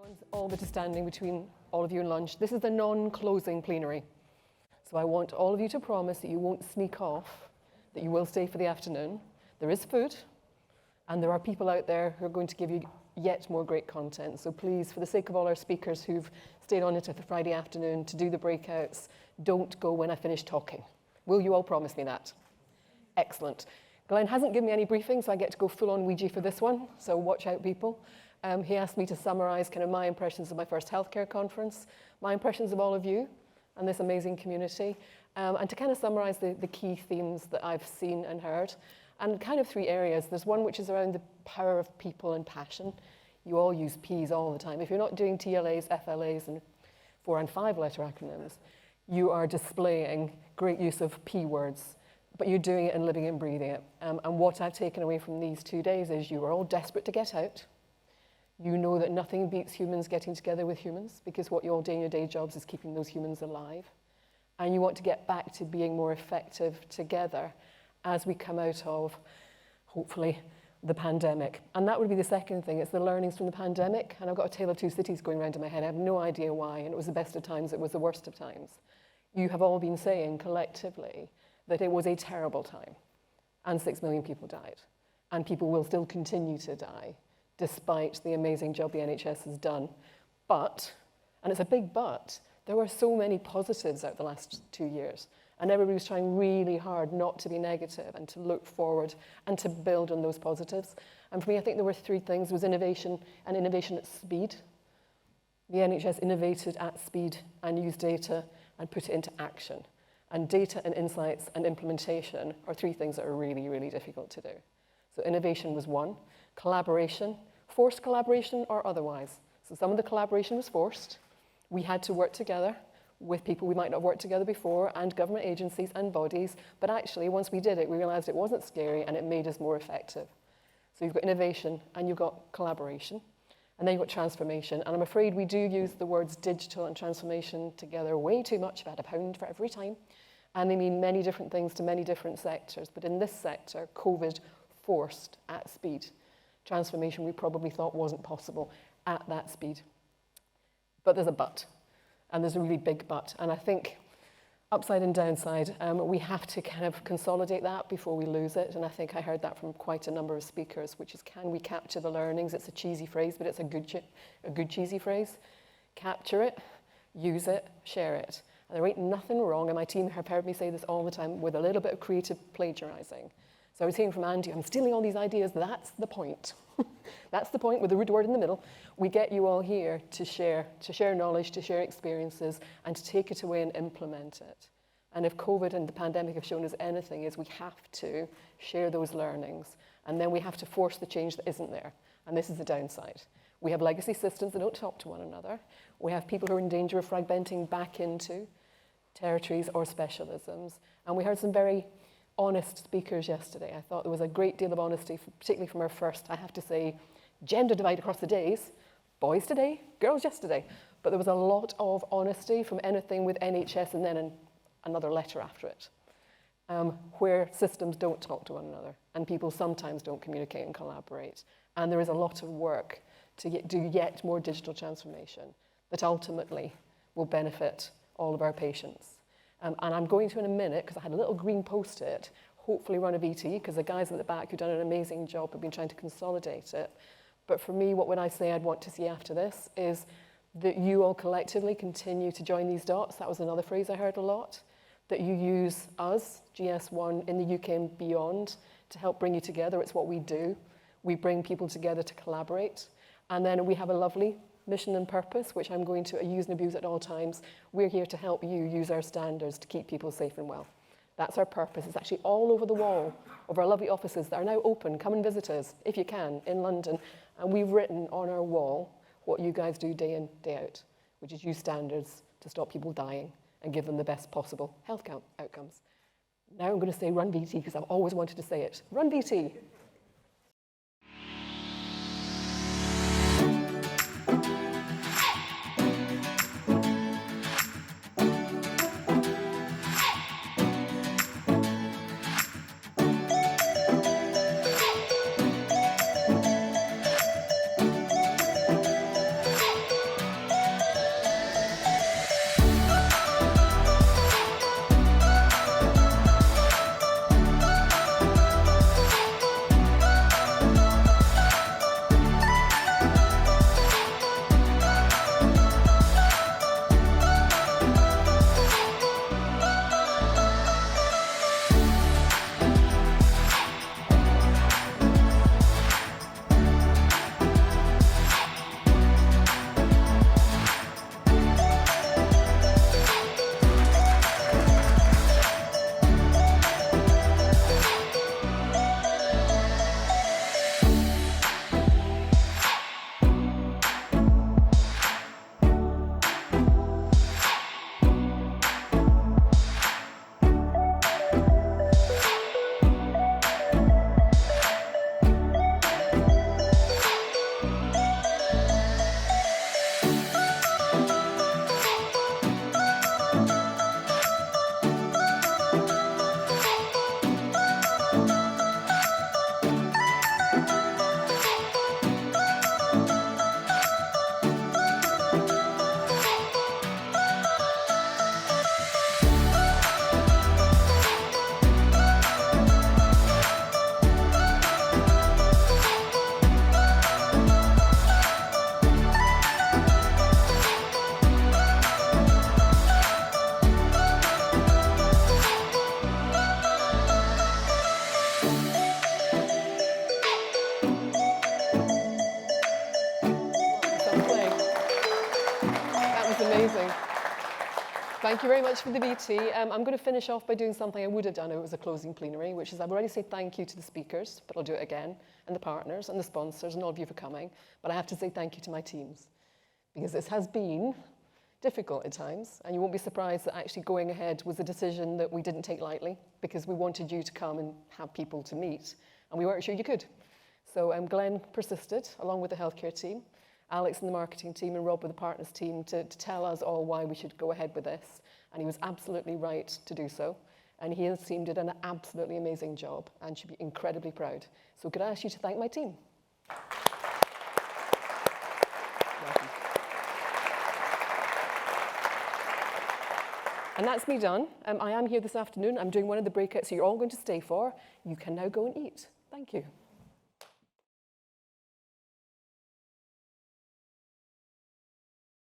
Everyone's all bit of standing between all of you and lunch. This is the non-closing plenary. So I want all of you to promise that you won't sneak off, that you will stay for the afternoon. There is food, and there are people out there who are going to give you yet more great content. So please, for the sake of all our speakers who've stayed on into the Friday afternoon to do the breakouts, don't go when I finish talking. Will you all promise me that? Excellent. Glenn hasn't given me any briefing, so I get to go full on Ouija for this one, so watch out, people. He asked me to summarise kind of my impressions of my first healthcare conference, my impressions of all of you and this amazing community, and to kind of summarise the key themes that I've seen and heard, and kind of three areas. There's one which is around the power of people and passion. You all use P's all the time. If you're not doing TLAs, FLAs, and 4 and 5 letter acronyms, you are displaying great use of P words, but you're doing it and living and breathing it. And what I've taken away from these 2 days is you are all desperate to get out. You know that nothing beats humans getting together with humans, because what you all do in your day jobs is keeping those humans alive. And you want to get back to being more effective together as we come out of, hopefully, the pandemic. And that would be the second thing. It's the learnings from the pandemic. And I've got a tale of two cities going around in my head. I have no idea why. And it was the best of times. It was the worst of times. You have all been saying collectively that it was a terrible time. And 6 million people died. And people will still continue to die, despite the amazing job the NHS has done. But, and it's a big but, there were so many positives out the last 2 years. And everybody was trying really hard not to be negative and to look forward and to build on those positives. And for me, I think there were three things. There was innovation, and innovation at speed. The NHS innovated at speed and used data and put it into action. And data and insights and implementation are three things that are really, really difficult to do. So innovation was one. Collaboration, forced collaboration or otherwise. So some of the collaboration was forced. We had to work together with people we might not have worked together before, and government agencies and bodies, but actually once we did it, we realised it wasn't scary and it made us more effective. So you've got innovation and you've got collaboration, and then you've got transformation. And I'm afraid we do use the words digital and transformation together way too much, about £1 for every time, and they mean many different things to many different sectors. But in this sector, COVID forced at speed transformation we probably thought wasn't possible at that speed. But there's a but, and there's a really big but. And I think upside and downside, we have to kind of consolidate that before we lose it. And I think I heard that from quite a number of speakers, which is, can we capture the learnings? It's a cheesy phrase, but it's a good cheesy phrase. Capture it, use it, share it. And there ain't nothing wrong, and my team have heard me say this all the time, with a little bit of creative plagiarizing. So I was hearing from Andy, I'm stealing all these ideas. That's the point. That's the point, with the root word in the middle. We get you all here to share knowledge, to share experiences, and to take it away and implement it. And if COVID and the pandemic have shown us anything, is we have to share those learnings, and then we have to force the change that isn't there. And this is the downside. We have legacy systems that don't talk to one another. We have people who are in danger of fragmenting back into territories or specialisms. And we heard some very honest speakers yesterday. I thought there was a great deal of honesty, particularly from our first, I have to say, gender divide across the days. Boys today, girls yesterday. But there was a lot of honesty from anything with NHS and then another letter after it, where systems don't talk to one another and people sometimes don't communicate and collaborate. And there is a lot of work to do yet more digital transformation that ultimately will benefit all of our patients. And I'm going to in a minute, because I had a little green post-it, hopefully run a VT, because the guys at the back who've done an amazing job have been trying to consolidate it. But for me, what would I say I'd want to see after this is that you all collectively continue to join these dots. That was another phrase I heard a lot. That you use us, GS1, in the UK and beyond, to help bring you together. It's what we do. We bring people together to collaborate. And then we have a lovely mission and purpose, which I'm going to use and abuse at all times. We're here to help you use our standards to keep people safe and well. That's our purpose. It's actually all over the wall of our lovely offices that are now open. Come and visit us, if you can, in London. And we've written on our wall what you guys do day in, day out, which is use standards to stop people dying and give them the best possible health outcomes. Now I'm going to say run VT, because I've always wanted to say it. Run VT. was amazing. Thank you very much for the VT. I'm going to finish off by doing something I would have done if it was a closing plenary, which is I've already said thank you to the speakers, but I'll do it again, and the partners, and the sponsors, and all of you for coming. But I have to say thank you to my teams, because this has been difficult at times, and you won't be surprised that actually going ahead was a decision that we didn't take lightly, because we wanted you to come and have people to meet, and we weren't sure you could. So Glenn persisted, along with the healthcare team, Alex and the marketing team, and Rob with the partners team, to tell us all why we should go ahead with this. And he was absolutely right to do so. And he and his team did an absolutely amazing job and should be incredibly proud. So could I ask you to thank my team? Welcome. And that's me done. I am here this afternoon. I'm doing one of the breakouts, so you're all going to stay for. You can now go and eat. Thank you.